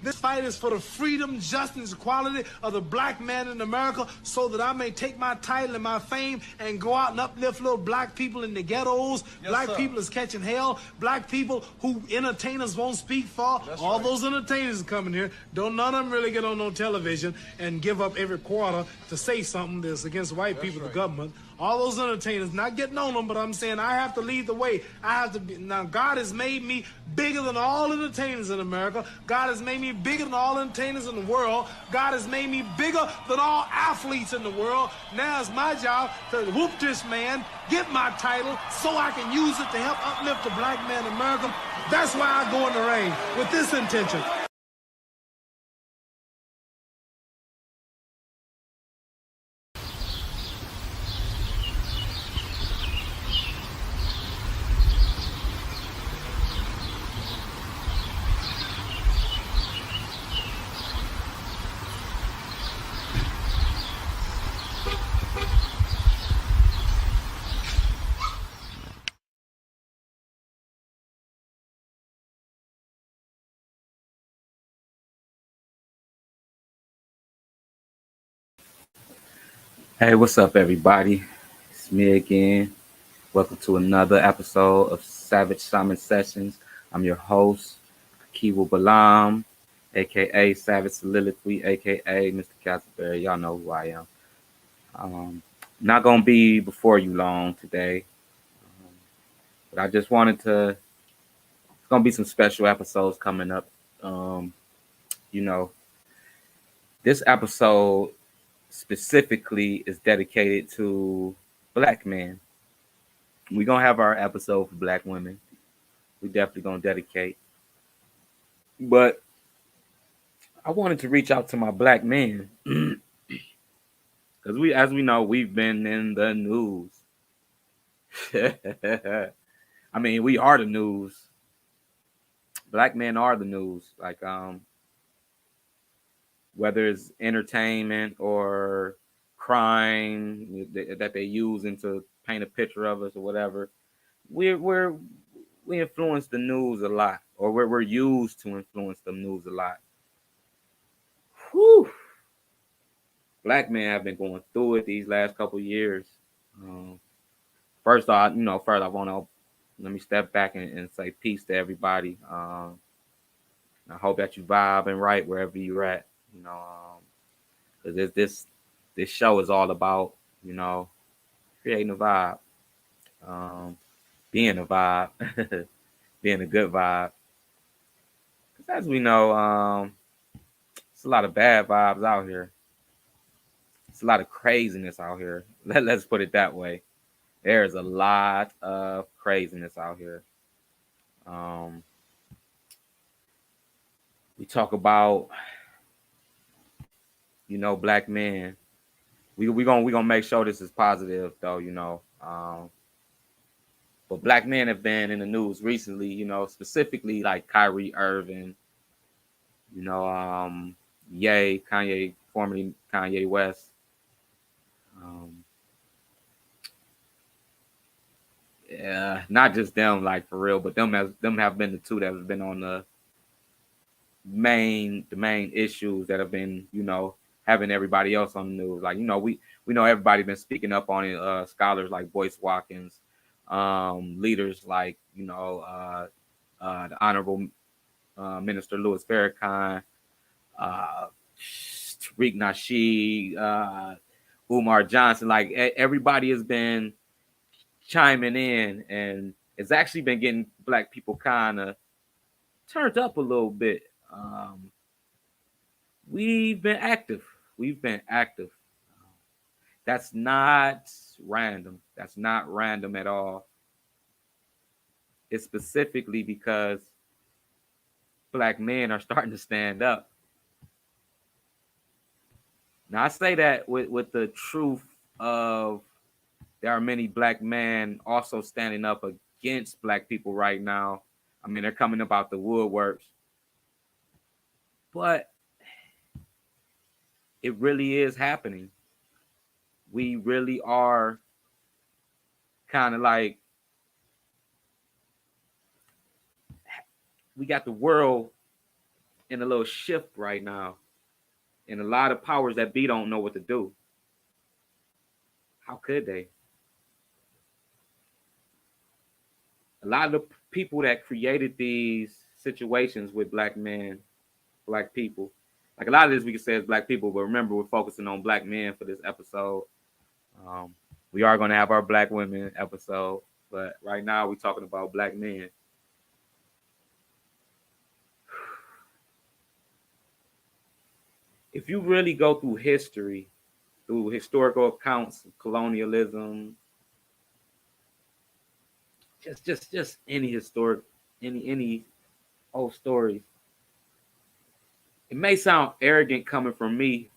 This fight is for the freedom, justice, equality of the black man in America, so that I may take my title and my fame and go out and uplift little black people in the ghettos. Yes, black sir. People is catching hell. Black people who entertainers won't speak for. That's all right. Those entertainers coming here, don't none of them really get on no television and give up every quarter to say something that's against white people, right. The government. All those entertainers, not getting on them, but I'm saying I have to lead the way. I have to be. Now, God has made me bigger than all entertainers in America. God has made me bigger than all entertainers in the world. God has made me bigger than all athletes in the world. Now it's my job to whoop this man, get my title, so I can use it to help uplift the black man in America. That's why I go in the ring, with this intention. Hey, what's up, everybody? It's me again. Welcome to another episode of Savage Shaman Sessions. I'm your host, Kiwu Balam, aka Savage Soliloquy, aka Mr. Castleberry. Y'all know who I am. Not gonna be before you long today, but I just wanted to. It's gonna be some special episodes coming up. This episode specifically is dedicated to black men. We're gonna have our episode for black women. We definitely gonna dedicate. But I wanted to reach out to my black men. Because as we know, we've been in the news. I mean, we are the news. Black men are the news. Like whether it's entertainment or crime that they use to paint a picture of us or whatever, we influence the news a lot, or we're used to influence the news a lot. Whew. Black men have been going through it these last couple of years. First I want to let me step back and say peace to everybody. I hope that you vibing right wherever you're at. Because this show is all about creating a vibe, being a vibe, being a good vibe. Because as we know, it's a lot of bad vibes out here. It's a lot of craziness out here. Let's put it that way. There's a lot of craziness out here. We talk about, black men. We gonna make sure this is positive though, But black men have been in the news recently, specifically like Kyrie Irving, Kanye, formerly Kanye West. Yeah, not just them, like for real, but them have been the two that have been on the main issues that have been, having everybody else on the news. Like, we know everybody been speaking up on it. Scholars like Boyce Watkins, leaders like, the Honorable Minister Louis Farrakhan, Tariq Nasheed, Umar Johnson. Like, everybody has been chiming in, and it's actually been getting black people kind of turned up a little bit. We've been active. That's not random. That's not random at all. It's specifically because black men are starting to stand up. Now, I say that with the truth of there are many black men also standing up against black people right now. I mean, they're coming up out the woodworks. But it really is happening. We really are kind of like, we got the world in a little shift right now, and a lot of powers that be don't know what to do. How could they? A lot of the people that created these situations with black men, black people, like a lot of this we can say is black people, but remember we're focusing on black men for this episode. Um, we are going to have our black women episode, but right now we're talking about black men. If you really go through history, through historical accounts of colonialism, just any historic, any old stories. It may sound arrogant coming from me,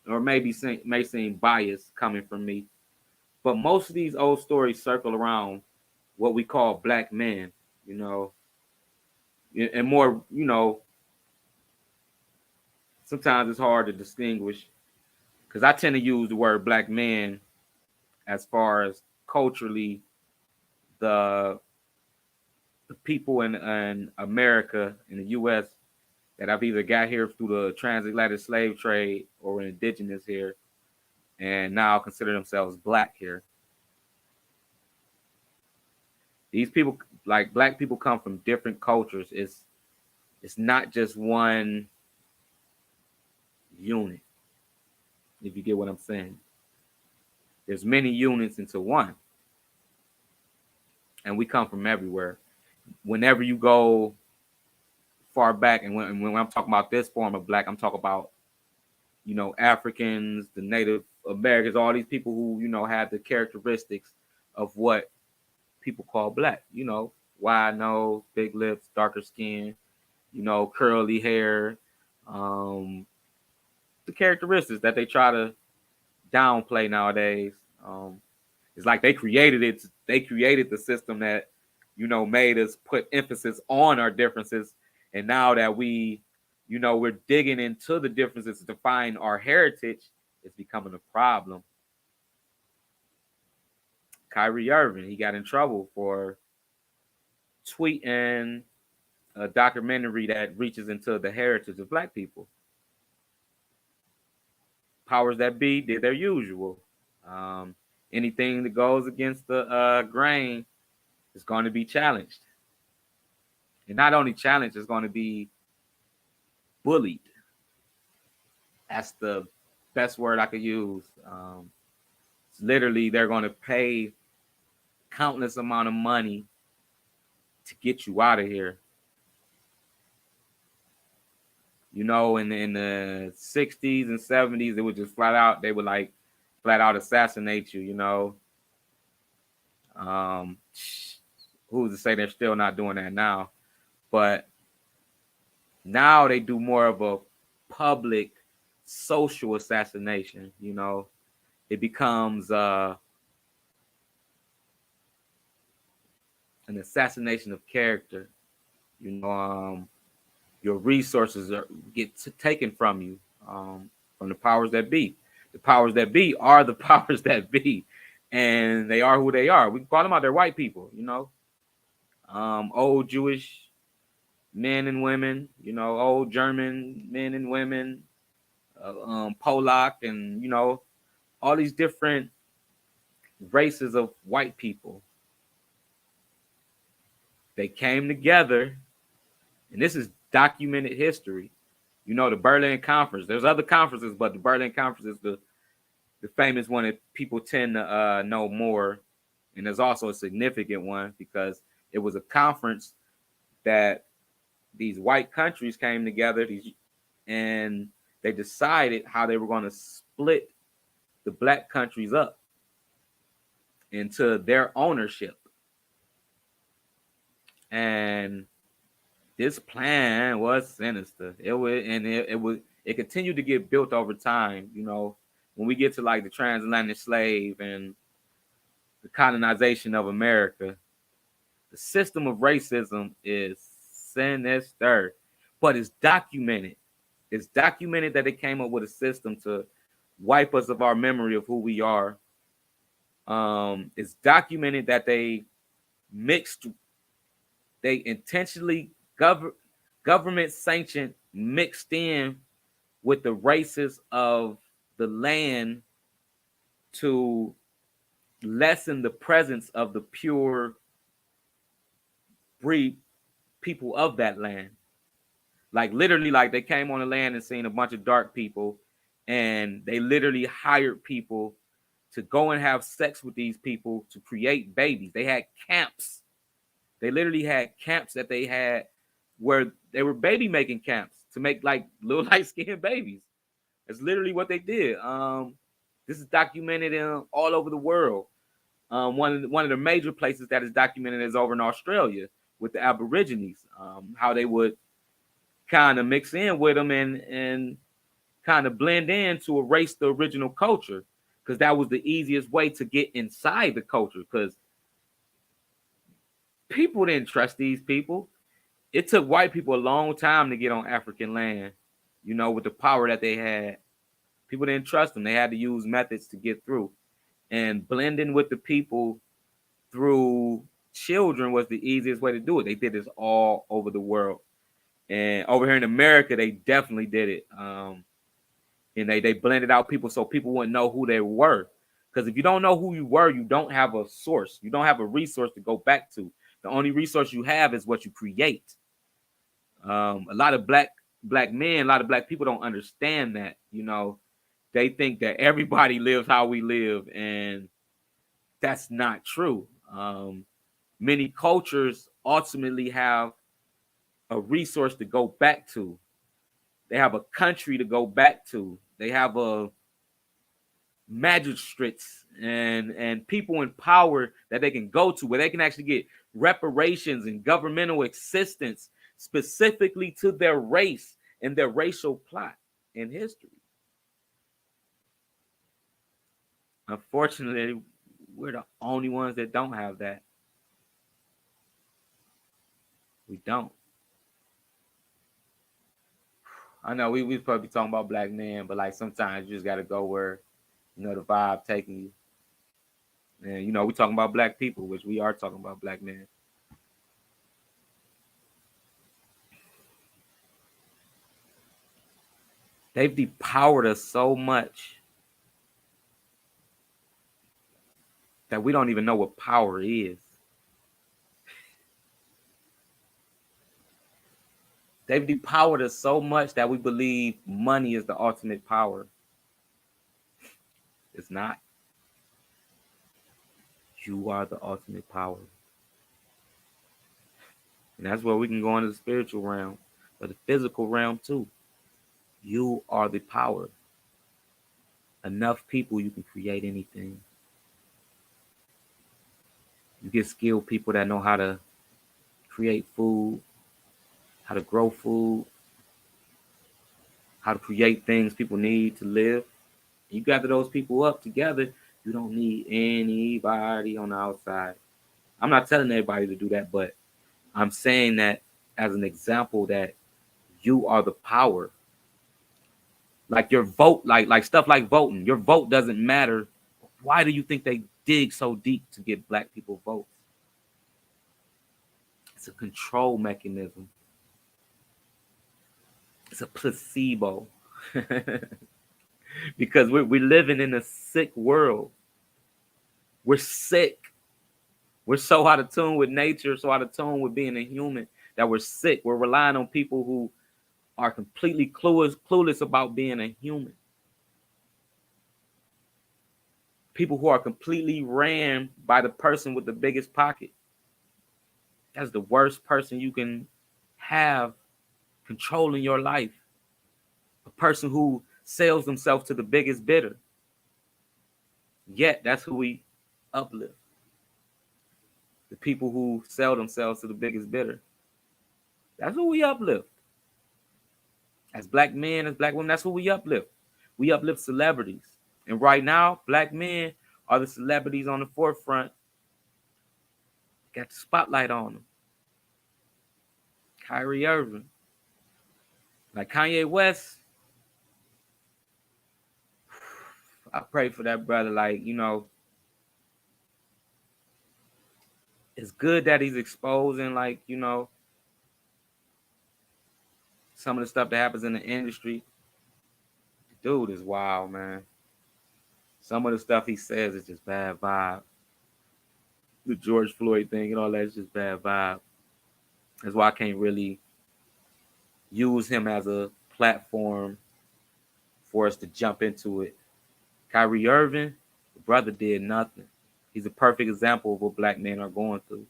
or maybe may seem biased coming from me, but most of these old stories circle around what we call black men, you know, and more, sometimes it's hard to distinguish because I tend to use the word black man as far as culturally the people in America, in the U.S., that I've either got here through the transatlantic slave trade or indigenous here, and now consider themselves black here. These people, like black people, come from different cultures. It's not just one unit, if you get what I'm saying. There's many units into one, and we come from everywhere. Whenever you go far back, and when I'm talking about this form of black, I'm talking about Africans, the Native Americans, all these people who have the characteristics of what people call black. Wide nose, big lips, darker skin, curly hair, the characteristics that they try to downplay nowadays. It's like they created it. They created the system that made us put emphasis on our differences, and now that we're digging into the differences to find our heritage, it's becoming a problem. Kyrie Irving, he got in trouble for tweeting a documentary that reaches into the heritage of black people. Powers that be did their usual. Anything that goes against the grain is going to be challenged. And not only challenged, it's going to be bullied. That's the best word I could use. Literally, they're going to pay countless amount of money to get you out of here. In the 60s and 70s, it would just they would flat out assassinate you. Who's to say they're still not doing that now? But now they do more of a public social assassination. It becomes an assassination of character. Your resources get taken from you, from the powers that be. The powers that be are the powers that be, and they are who they are. We can call them out. They're white people, old Jewish men and women, old German men and women, Polak, and all these different races of white people. They came together, and this is documented history. The Berlin Conference. There's other conferences, but the Berlin Conference is the famous one that people tend to know more. And there's also a significant one because it was a conference that these white countries came together, and they decided how they were going to split the black countries up into their ownership. And this plan was sinister. It continued to get built over time. When we get to the transatlantic slave and the colonization of America, the system of racism is sinister, but it's documented. It's documented that they came up with a system to wipe us of our memory of who we are. It's documented that they intentionally government sanctioned mixed in with the races of the land to lessen the presence of the pure breed people of that land. Like literally, like they came on the land and seen a bunch of dark people, and they literally hired people to go and have sex with these people to create babies. They had camps. They literally had camps that they had where they were baby making camps to make like little light skinned babies. That's literally what they did. This is documented in all over the world. One of the major places that is documented is over in Australia with the Aborigines. How they would kind of mix in with them and kind of blend in to erase the original culture, because that was the easiest way to get inside the culture, because people didn't trust these people. It took white people a long time to get on African land, with the power that they had. People didn't trust them. They had to use methods to get through. And blending with the people through children was the easiest way to do it. They did this all over the world. And over here in America, they definitely did it. And they blended out people so people wouldn't know who they were. Because if you don't know who you were, you don't have a source. You don't have a resource to go back to. The only resource you have is what you create. A lot of black men, a lot of black people don't understand that. They think that everybody lives how we live, and that's not true. Many cultures ultimately have a resource to go back to. They have a country to go back to. They have a magistrates and people in power that they can go to, where they can actually get reparations and governmental assistance specifically to their race and their racial plot in history. Unfortunately, we're the only ones that don't have that. We don't. I know we probably talking about black men, but like sometimes you just gotta go where the vibe taking you. And we talking about black people, which we are talking about black men. They've depowered us so much that we don't even know what power is. They've depowered us so much that we believe money is the ultimate power. It's not. You are the ultimate power. And that's where we can go into the spiritual realm, but the physical realm too. You are the power. Enough people, you can create anything. You get skilled people that know how to create food, how to grow food, how to create things people need to live. You gather those people up together, you don't need anybody on the outside. I'm not telling everybody to do that, but I'm saying that as an example that you are the power. Like your vote, like stuff like voting. Your vote doesn't matter. Why do you think they dig so deep to get black people votes? It's a control mechanism. It's a placebo. Because we're living in a sick world. We're sick. We're so out of tune with nature, so out of tune with being a human that we're sick. We're relying on people who are completely clueless about being a human. People who are completely ran by the person with the biggest pocket. That's the worst person you can have controlling your life. A person who sells themselves to the biggest bidder. Yet that's who we uplift. The people who sell themselves to the biggest bidder. That's who we uplift. As black men, as black women, that's who we uplift. We uplift celebrities. And right now, black men are the celebrities on the forefront. Got the spotlight on them. Kyrie Irving. Like Kanye West. I pray for that brother. Like, it's good that he's exposing, like, some of the stuff that happens in the industry, dude is wild, man. Some of the stuff he says is just bad vibe. The George Floyd thing and all that is just bad vibe. That's why I can't really use him as a platform for us to jump into it. Kyrie Irving, the brother did nothing. He's a perfect example of what black men are going through.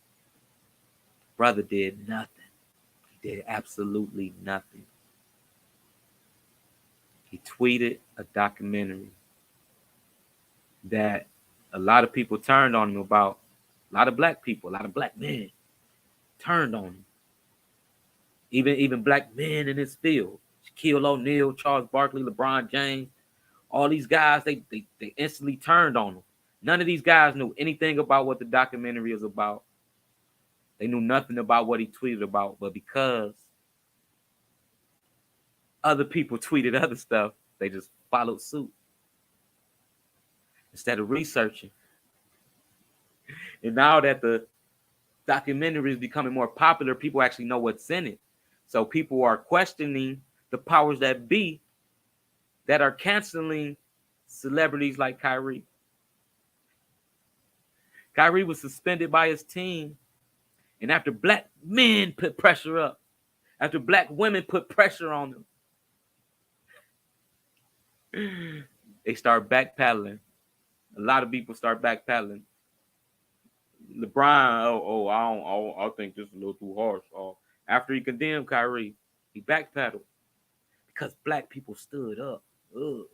Brother did nothing. He did absolutely nothing. He tweeted a documentary that a lot of people turned on him about. A lot of black people, a lot of black men turned on him. Even black men in his field. Shaquille O'Neal, Charles Barkley, LeBron James, all these guys, they instantly turned on him. None of these guys knew anything about what the documentary is about. They knew nothing about what he tweeted about, but because other people tweeted other stuff, they just followed suit instead of researching. And now that the documentary is becoming more popular, people actually know what's in it. So people are questioning the powers that be that are canceling celebrities like Kyrie. Kyrie was suspended by his team, and after black men put pressure up, after black women put pressure on them, they start backpedaling. A lot of people start backpedaling. LeBron, I think this is a little too harsh. After he condemned Kyrie, he backpedaled because black people stood up. Ugh.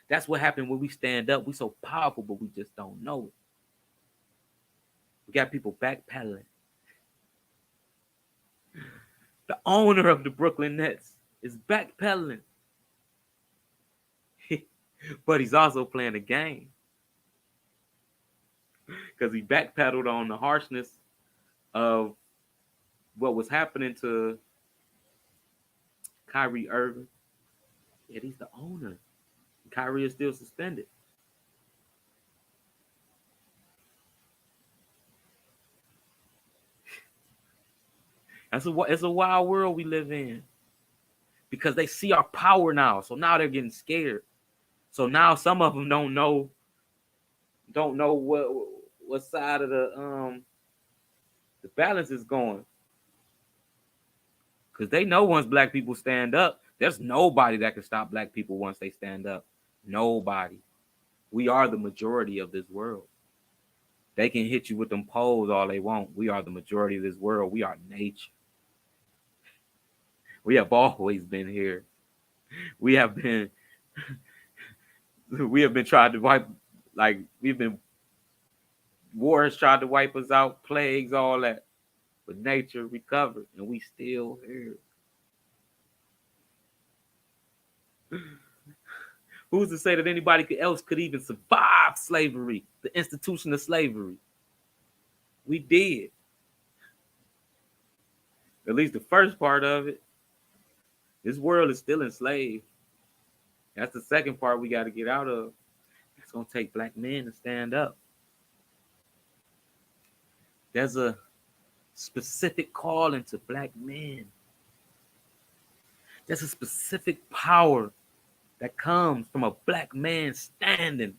That's what happened when we stand up. We so powerful, but we just don't know it. We got people backpedaling. The owner of the Brooklyn Nets is backpedaling. But he's also playing a game. Because he backpedaled on the harshness of what was happening to Kyrie Irving. Yet he's the owner. Kyrie is still suspended. It's a wild world we live in. Because they see our power now. So now they're getting scared. So now some of them don't know what side of the balance is going. Because they know once black people stand up, there's nobody that can stop black people once they stand up. Nobody. We are the majority of this world. They can hit you with them poles all they want. We are the majority of this world. We are nature. We have always been here. We have been tried to wipe, like war has tried to wipe us out, plagues, all that. But nature recovered, and we still here. Who's to say that anybody else could even survive slavery, the institution of slavery? We did. At least the first part of it. This world is still enslaved. That's the second part we got to get out of. It's going to take black men to stand up. There's a specific calling to black men. There's a specific power that comes from a black man standing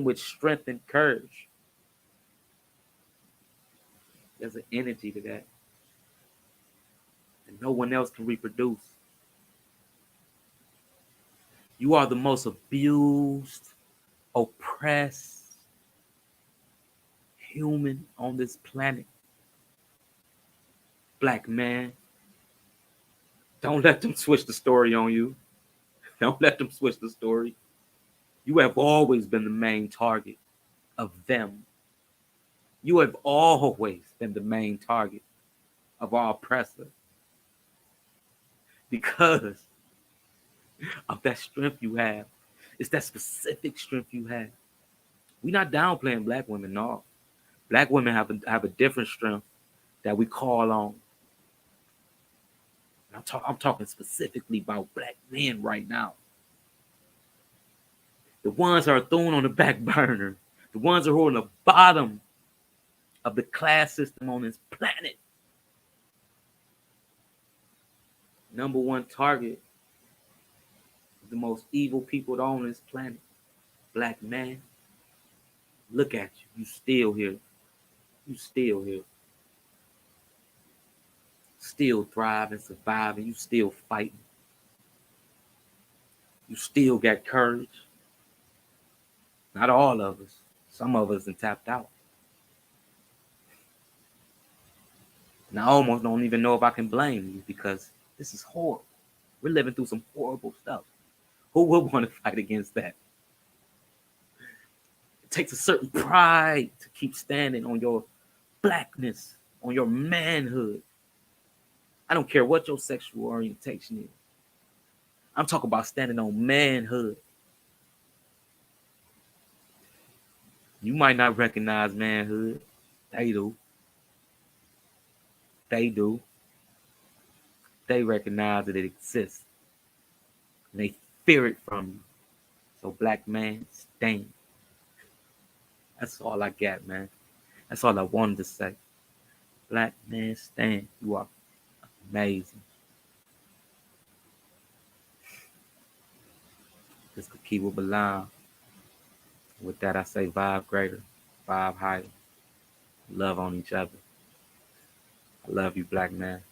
with strength and courage. There's an energy to that that no one else can reproduce. You are the most abused, oppressed human on this planet. Black man. Don't let them switch the story on you. Don't let them switch the story. You have always been the main target of them. You have always been the main target of our oppressor. Because of that strength you have. It's that specific strength you have. We're not downplaying black women, no. Black women have a different strength that we call on. I'm talking specifically about black men right now. The ones that are thrown on the back burner. The ones that are on the bottom of the class system on this planet. Number one target, the most evil people on this planet. Black man, look at you. You still here. You still here. Still thriving, surviving. You still fighting. You still got courage. Not all of us. Some of us are tapped out. And I almost don't even know if I can blame you because this is horrible. We're living through some horrible stuff. Who would want to fight against that? It takes a certain pride to keep standing on your blackness, on your manhood. I don't care what your sexual orientation is. I'm talking about standing on manhood. You might not recognize manhood. They do. They do. They recognize that it exists. And they fear it from you. So black man, stand. That's all I got, man. That's all I wanted to say. Black man, stand. You are amazing. This could keep it belong. With that, I say vibe greater, vibe higher. Love on each other. I love you, black man.